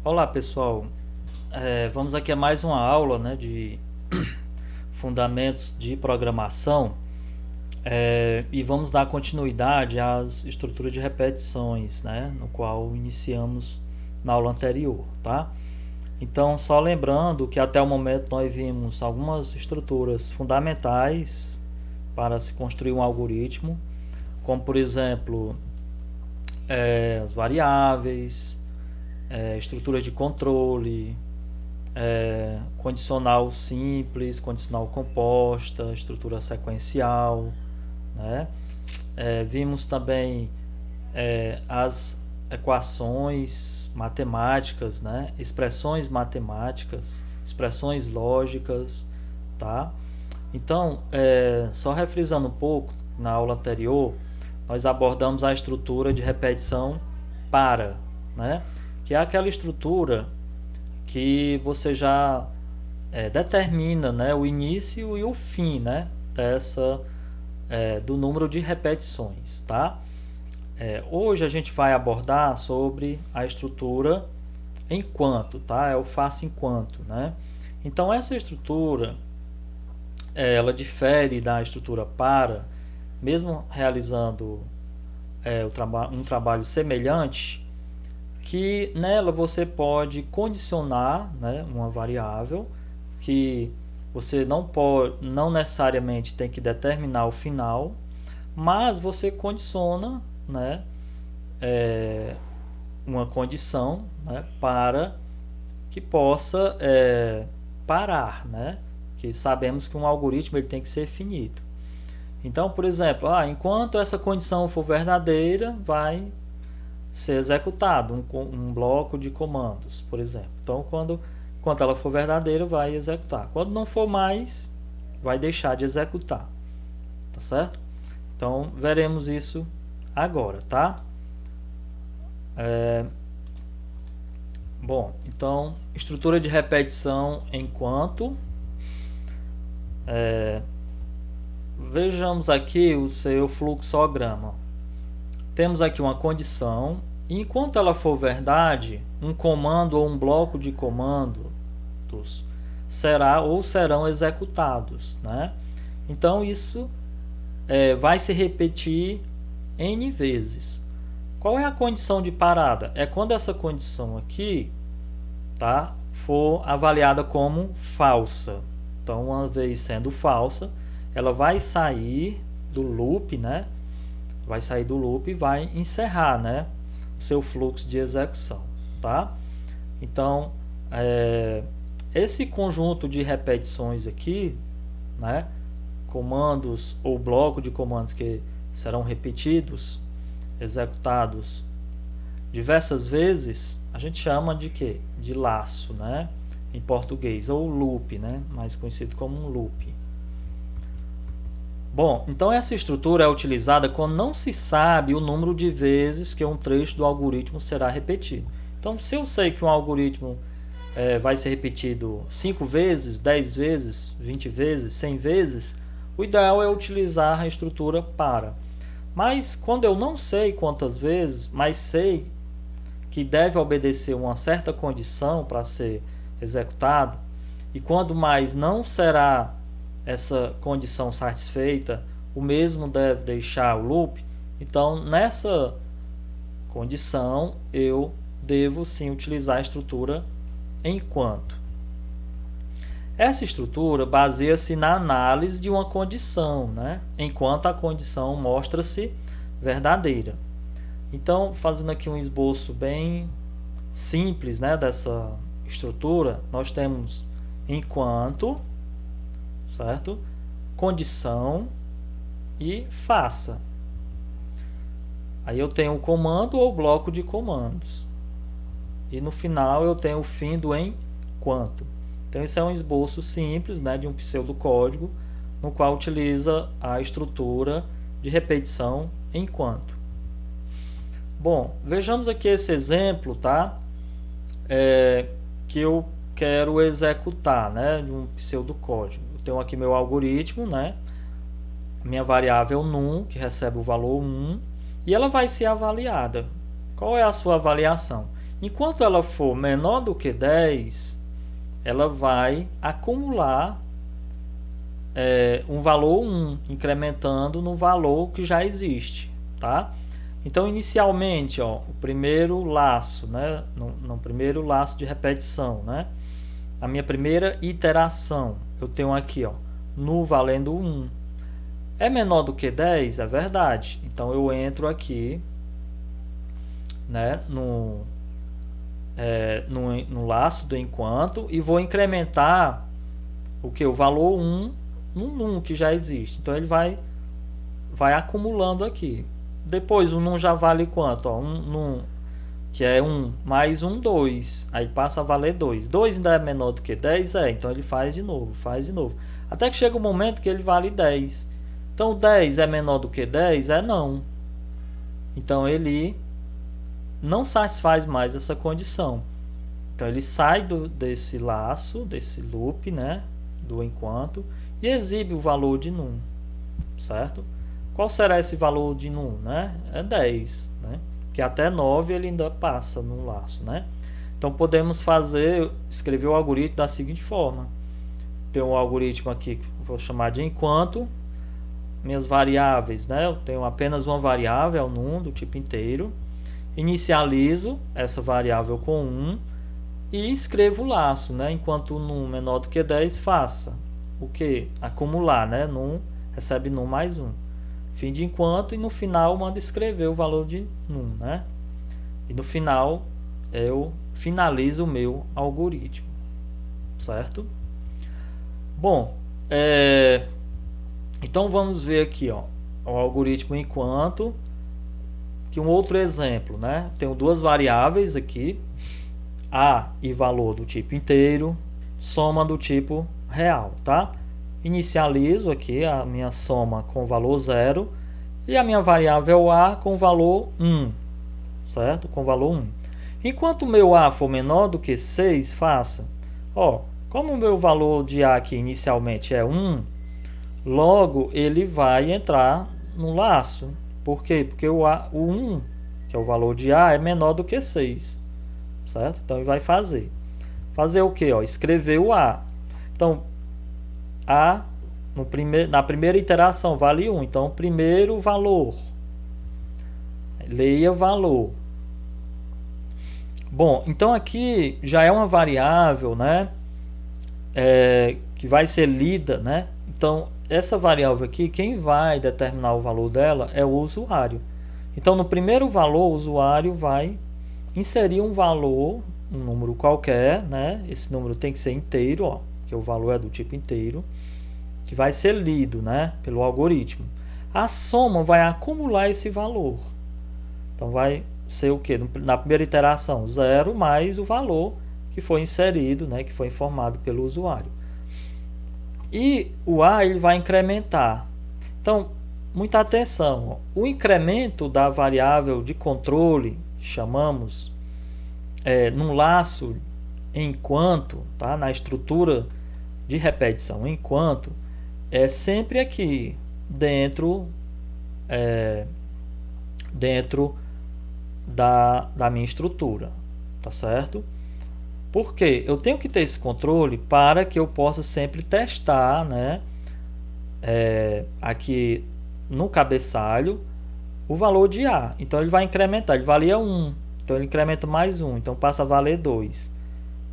Olá pessoal, vamos aqui a mais uma aula, né, de fundamentos de programação, e vamos dar continuidade às estruturas de repetições, né, no qual iniciamos na aula anterior, tá? Então, só lembrando que até o momento nós vimos algumas estruturas fundamentais para se construir um algoritmo, como por exemplo as variáveis, estruturas de controle, condicional simples, condicional composta, estrutura sequencial, né? Vimos também as equações matemáticas, né? Expressões matemáticas, expressões lógicas, tá? Então, só refrisando um pouco, na aula anterior, nós abordamos a estrutura de repetição para, né? Que é aquela estrutura que você já determina, né, o início e o fim, né, do número de repetições, tá? Hoje a gente vai abordar sobre a estrutura enquanto, tá? É o faça enquanto, né? Então essa estrutura ela difere da estrutura para, mesmo realizando um trabalho semelhante, que nela você pode condicionar, né, uma variável que você não necessariamente tem que determinar o final, mas você condiciona, né, uma condição, né, para que possa parar, né, que sabemos que um algoritmo ele tem que ser finito. Então, por exemplo, enquanto essa condição for verdadeira, vai ser executado um bloco de comandos, por exemplo. Então, quando ela for verdadeira, vai executar. Quando não for mais, vai deixar de executar. Tá certo? Então, veremos isso agora, tá? Bom, então, estrutura de repetição enquanto. Vejamos aqui o seu fluxograma. Temos aqui uma condição, e enquanto ela for verdade, um comando ou um bloco de comandos serão executados, né? Então isso vai se repetir N vezes. Qual é a condição de parada? É quando essa condição aqui, tá, for avaliada como falsa. Então, uma vez sendo falsa, ela vai sair do loop, né? Vai sair do loop e vai encerrar, né, o seu fluxo de execução, tá? Então, esse conjunto de repetições aqui, né, comandos ou bloco de comandos que serão repetidos, executados diversas vezes, a gente chama de quê? De laço, né, em português, ou loop, né, mais conhecido como um loop. Bom, então essa estrutura é utilizada quando não se sabe o número de vezes que um trecho do algoritmo será repetido. Então, se eu sei que um algoritmo vai ser repetido 5 vezes, 10 vezes, 20 vezes, 100 vezes, o ideal é utilizar a estrutura para. Mas quando eu não sei quantas vezes, mas sei que deve obedecer uma certa condição para ser executado, e quando mais não será essa condição satisfeita, o mesmo deve deixar o loop. Então, nessa condição, eu devo sim utilizar a estrutura enquanto. Essa estrutura baseia-se na análise de uma condição, né, enquanto a condição mostra-se verdadeira. Então, fazendo aqui um esboço bem simples, né, dessa estrutura, nós temos enquanto, certo? Condição e faça. Aí eu tenho o comando ou bloco de comandos. E no final eu tenho o fim do enquanto. Então isso é um esboço simples, né, de um pseudocódigo no qual utiliza a estrutura de repetição enquanto. Bom, vejamos aqui esse exemplo, tá? Que eu quero executar, né, de um pseudocódigo. Eu tenho aqui meu algoritmo, né? Minha variável num, que recebe o valor 1, e ela vai ser avaliada. Qual é a sua avaliação? Enquanto ela for menor do que 10, ela vai acumular um valor 1, incrementando no valor que já existe, tá? Então, inicialmente, ó, o primeiro laço, né, no primeiro laço de repetição, né, a minha primeira iteração, eu tenho aqui, ó, no valendo 1. É menor do que 10? É verdade. Então, eu entro aqui, né, no laço do enquanto e vou incrementar o valor 1 no num que já existe. Então, ele vai acumulando aqui. Depois, o num já vale quanto? Ó, num, que é 1 mais 1, 2. Aí passa a valer 2. 2 ainda é menor do que 10? Então ele faz de novo, Até que chega um momento que ele vale 10. Então 10 é menor do que 10? Não. Então ele não satisfaz mais essa condição. Então ele sai desse laço, desse loop, né, do enquanto, e exibe o valor de num, certo? Qual será esse valor de num, né? É 10, né? Que até 9 ele ainda passa no laço, né? Então podemos escrever o algoritmo da seguinte forma. Tem um algoritmo aqui que vou chamar de enquanto, minhas variáveis, né? Eu tenho apenas uma variável, o num do tipo inteiro. Inicializo essa variável com 1 e escrevo o laço, né? Enquanto o num menor do que 10, faça o que? Acumular, né? Num recebe num mais 1. Fim de enquanto, e no final mando escrever o valor de num, né? E no final eu finalizo o meu algoritmo, certo? Bom, então vamos ver aqui, ó, o algoritmo enquanto, que um outro exemplo, né? Tenho duas variáveis aqui, a e valor do tipo inteiro, soma do tipo real, tá? Inicializo aqui a minha soma com valor 0 e a minha variável a com valor 1, certo? Com valor 1. Enquanto o meu a for menor do que 6, faça. Ó, como o meu valor de a aqui inicialmente é 1, logo ele vai entrar no laço. Por quê? Porque o 1, que é o valor de a, é menor do que 6, certo? Então ele vai fazer. Fazer o quê? Ó, escrever o a. Então, a na primeira iteração vale 1. Então, primeiro valor. Leia valor. Bom, então aqui já é uma variável, né? Que vai ser lida, né? Então, essa variável aqui, quem vai determinar o valor dela é o usuário. Então, no primeiro valor, o usuário vai inserir um valor, um número qualquer, né? Esse número tem que ser inteiro, ó, que o valor é do tipo inteiro, que vai ser lido, né, pelo algoritmo. A soma vai acumular esse valor. Então, vai ser o que? Na primeira iteração, 0 mais o valor que foi inserido, né, que foi informado pelo usuário. E o a ele vai incrementar. Então, muita atenção. O incremento da variável de controle, chamamos num laço enquanto, tá, na estrutura de repetição enquanto, é sempre aqui dentro da minha estrutura, tá certo? Porque eu tenho que ter esse controle para que eu possa sempre testar, né, aqui no cabeçalho o valor de a. Então ele vai incrementar, ele valia 1, então ele incrementa mais 1, então passa a valer 2.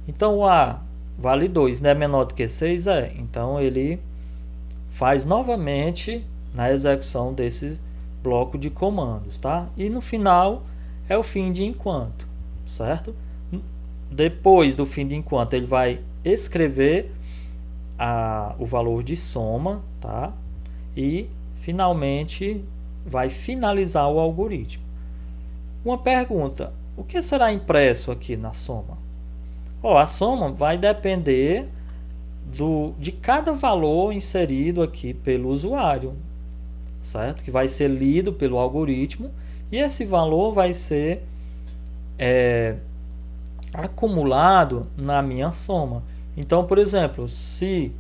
Então o a vale 2, não é menor do que 6? Então ele faz novamente na execução desse bloco de comandos, tá? E no final é o fim de enquanto, certo? Depois do fim de enquanto ele vai escrever o valor de soma, tá? E finalmente vai finalizar o algoritmo. Uma pergunta: o que será impresso aqui na soma? A soma vai depender de cada valor inserido aqui pelo usuário, certo? Que vai ser lido pelo algoritmo e esse valor vai ser acumulado na minha soma. Então, por exemplo, se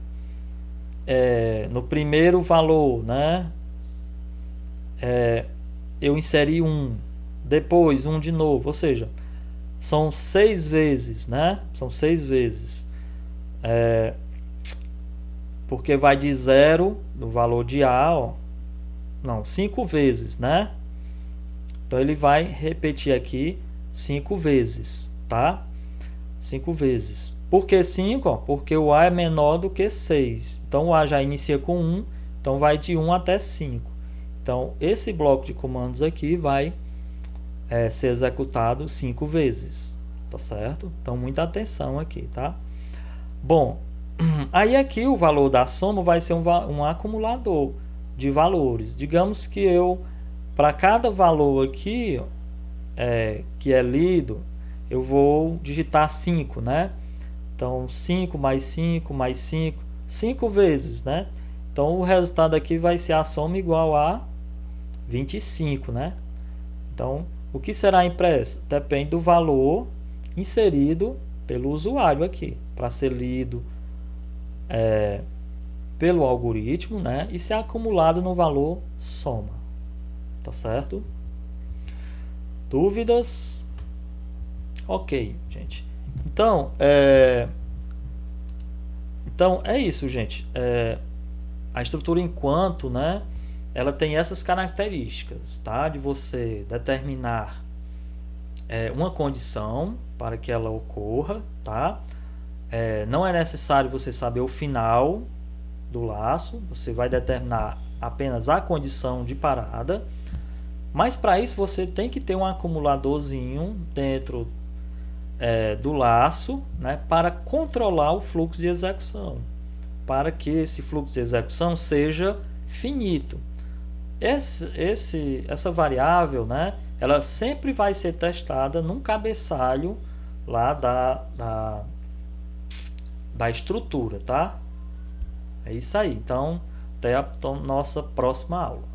no primeiro valor, né, eu inseri 1, depois 1 de novo, ou seja, são 6 vezes, né? São 6 vezes. Porque vai de 0 do valor de A, ó, não, 5 vezes, né? Então ele vai repetir aqui 5 vezes, tá? 5 vezes. Por que 5? Ó, porque o A é menor do que 6. Então o A já inicia com 1, então vai de 1 até 5. Então esse bloco de comandos aqui vai ser executado 5 vezes, tá certo? Então muita atenção aqui, tá? Bom, aí aqui o valor da soma vai ser um acumulador de valores. Digamos que para cada valor aqui que é lido, eu vou digitar 5, né? Então 5 mais 5 mais 5, 5 vezes, né? Então o resultado aqui vai ser a soma igual a 25, né? Então o que será impresso? Depende do valor inserido pelo usuário aqui, para ser lido pelo algoritmo, né, e ser acumulado no valor soma, tá certo? Dúvidas? Ok, gente. Então é isso, gente. A estrutura enquanto, né, ela tem essas características, tá? De você determinar uma condição para que ela ocorra, tá? Não é necessário você saber o final do laço, você vai determinar apenas a condição de parada, mas para isso você tem que ter um acumuladorzinho dentro do laço, né, para controlar o fluxo de execução, para que esse fluxo de execução seja finito. Essa variável, né, ela sempre vai ser testada num cabeçalho lá da estrutura, tá? É isso aí. Então, até a nossa próxima aula.